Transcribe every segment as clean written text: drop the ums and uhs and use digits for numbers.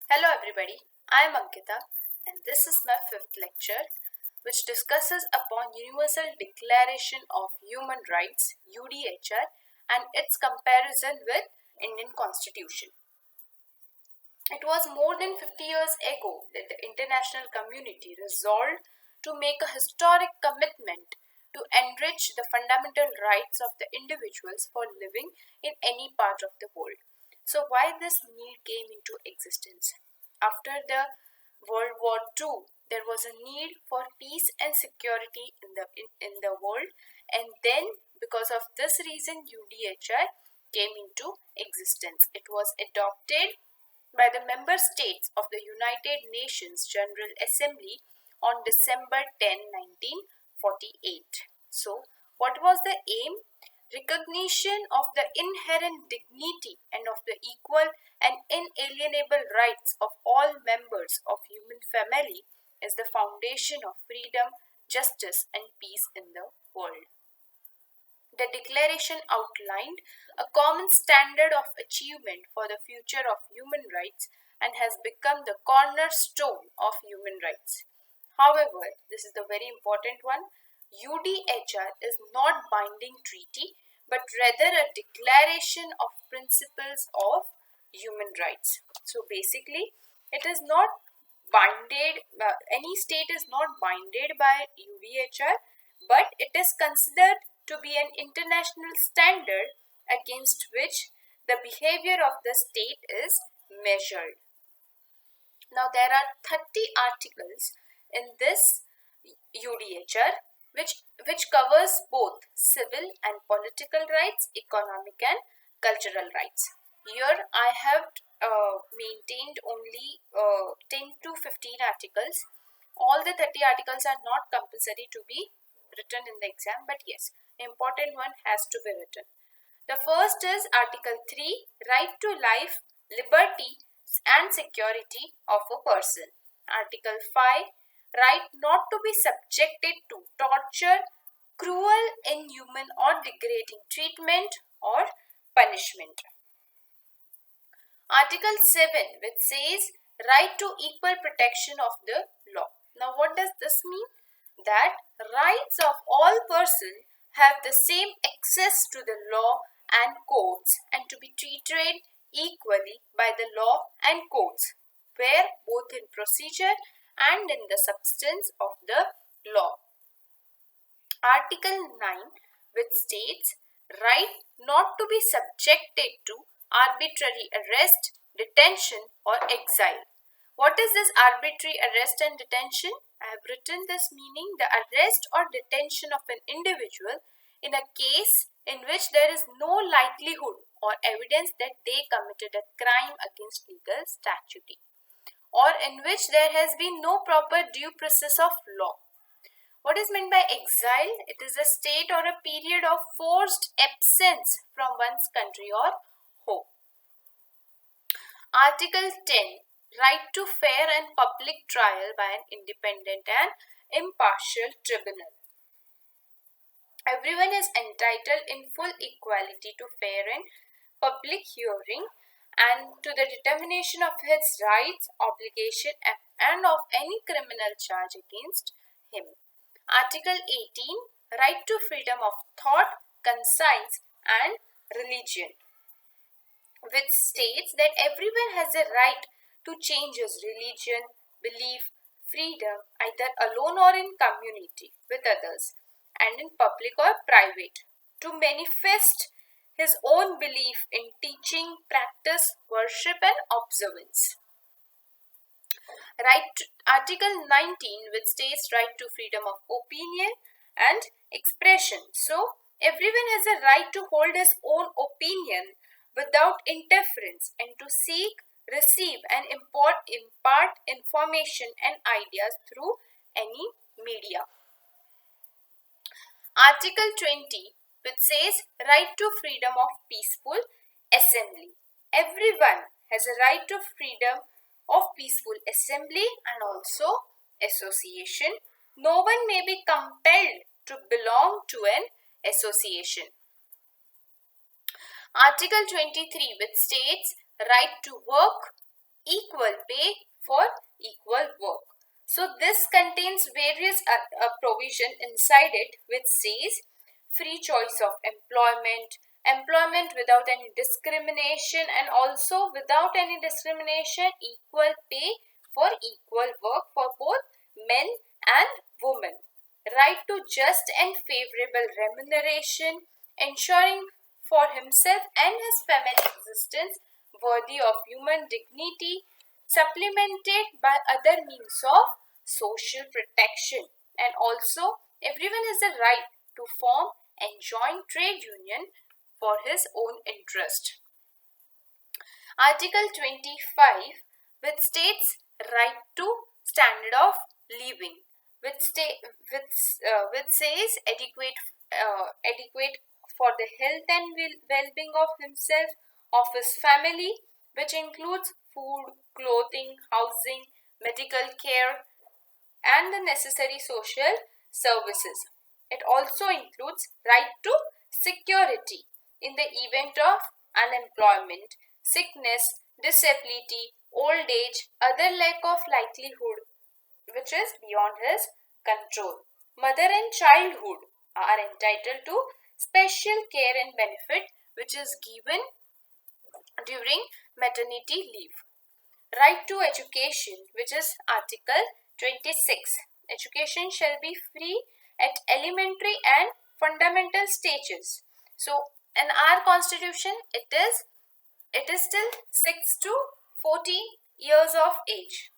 Hello everybody, I am Ankita and this is my fifth lecture which discusses upon Universal Declaration of Human Rights UDHR and its comparison with Indian Constitution. It was more than 50 years ago that the international community resolved to make a historic commitment to enrich the fundamental rights of the individuals for living in any part of the world. So, why this need came into existence? After the World War II, there was a need for peace and security in the world, and then because of this reason, UDHR came into existence. It was adopted by the member states of the United Nations General Assembly on December 10, 1948. So, what was the aim? Recognition of the inherent dignity and of the equal and inalienable rights of all members of human family is the foundation of freedom, justice and peace in the world. The declaration outlined a common standard of achievement for the future of human rights and has become the cornerstone of human rights. However, this is the very important one. UDHR is not binding treaty but rather a declaration of principles of human rights. So basically, it is not binded, any state is not binded by UDHR, but it is considered to be an international standard against which the behavior of the state is measured. Now, there are 30 articles in this UDHR which covers both civil and political rights, economic and cultural rights. Here I have maintained only 10 to 15 articles. All the 30 articles are not compulsory to be written in the exam, but yes, important one has to be written. The first is Article 3, right to life, liberty and security of a person. Article 5, right not to be subjected to torture, cruel, inhuman or degrading treatment or punishment. Article 7, which says right to equal protection of the law. Now what does this mean? That rights of all persons have the same access to the law and courts and to be treated equally by the law and courts, where both in procedure and in the substance of the law. Article 9, which states right not to be subjected to arbitrary arrest, detention or exile. What is this arbitrary arrest and detention? I have written this meaning the arrest or detention of an individual in a case in which there is no likelihood or evidence that they committed a crime against legal statute, or in which there has been no proper due process of law. What is meant by exile? It is a state or a period of forced absence from one's country or home. Article 10, right to fair and public trial by an independent and impartial tribunal. Everyone is entitled in full equality to fair and public hearing and to the determination of his rights, obligation and of any criminal charge against him. Article 18, right to freedom of thought, conscience and religion, which states that everyone has a right to change his religion, belief, freedom either alone or in community with others and in public or private, to manifest his own belief in teaching, practice, worship and observance. Article 19, which states right to freedom of opinion and expression. So everyone has a right to hold his own opinion without interference and to seek, receive and impart information and ideas through any media. Article 20, which says right to freedom of peaceful assembly. Everyone has a right to freedom of peaceful assembly and also association. No one may be compelled to belong to an association. Article 23, which states right to work, equal pay for equal work. So this contains various provision inside it which says free choice of employment, employment without any discrimination, and also without any discrimination equal pay for equal work for both men and women, right to just and favorable remuneration, ensuring for himself and his family existence worthy of human dignity, supplemented by other means of social protection. And also, everyone has the right to form and join trade union for his own interest. Article 25, which states right to standard of living, which says adequate for the health and well-being of himself, of his family, which includes food, clothing, housing, medical care, and the necessary social services. It also includes right to security in the event of unemployment, sickness, disability, old age, other lack of likelihood which is beyond his control. Mother and childhood are entitled to special care and benefit which is given during maternity leave. Right to education, which is Article 26. Education shall be free at elementary and fundamental stages. So, in our constitution, it is still 6 to 14 years of age.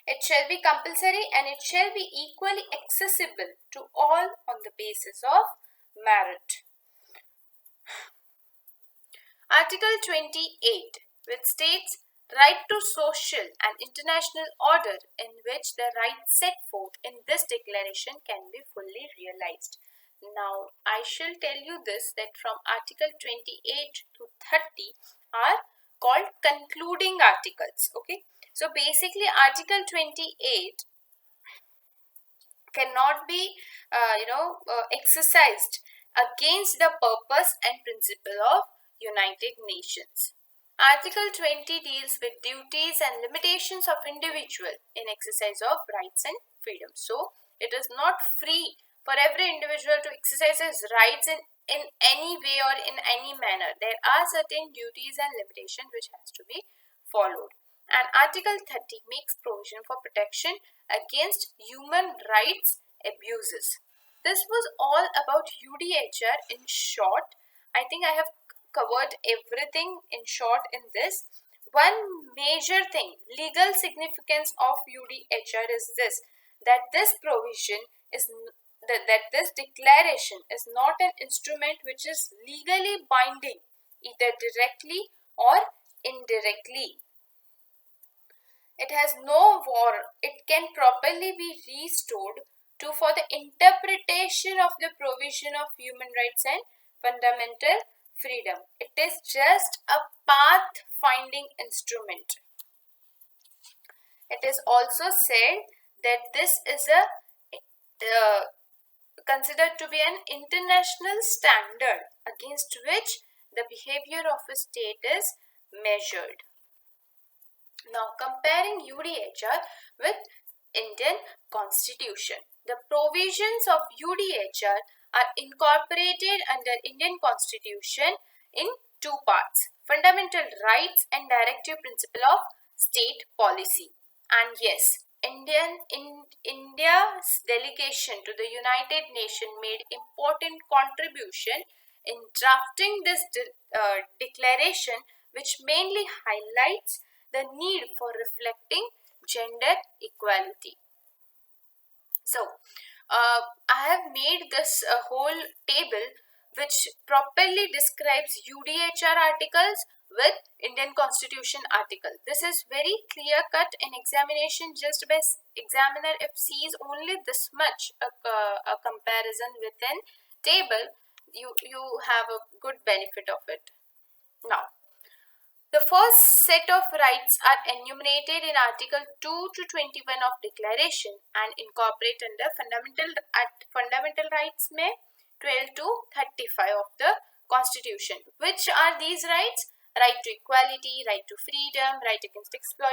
It shall be compulsory and it shall be equally accessible to all on the basis of merit. Article 28, which states right to social and international order, in which the rights set forth in this declaration can be fully realized. Now, I shall tell you this, that from Article 28 to 30 are called concluding articles. Okay, so basically Article 28 cannot be exercised against the purpose and principle of United Nations. Article 20 deals with duties and limitations of individual in exercise of rights and freedoms. So, it is not free for every individual to exercise his rights in any way or in any manner. There are certain duties and limitations which has to be followed. And Article 30 makes provision for protection against human rights abuses. This was all about UDHR in short. I think I have covered everything in short in this. One major thing, legal significance of UDHR is this, that this provision is that this declaration is not an instrument which is legally binding either directly or indirectly. It has no war. It can properly be restored to for the interpretation of the provision of human rights and fundamental freedom. It is just a path-finding instrument. It is also said that this is considered to be an international standard against which the behavior of a state is measured. Now, comparing UDHR with Indian Constitution. The provisions of UDHR are incorporated under Indian Constitution in two parts: fundamental rights and directive principle of state policy. And yes, India's delegation to the United Nations made important contribution in drafting this declaration, which mainly highlights the need for reflecting gender equality. So, I have made this whole table which properly describes UDHR articles with Indian Constitution article. This is very clear cut in examination. Just by examiner if sees only this much a comparison within table, you have a good benefit of it. Now, the first set of rights are enumerated in Article 2 to 21 of Declaration and incorporate under fundamental rights में 12 to 35 of the Constitution. Which are these rights? right to equality, right to freedom, right against exploitation.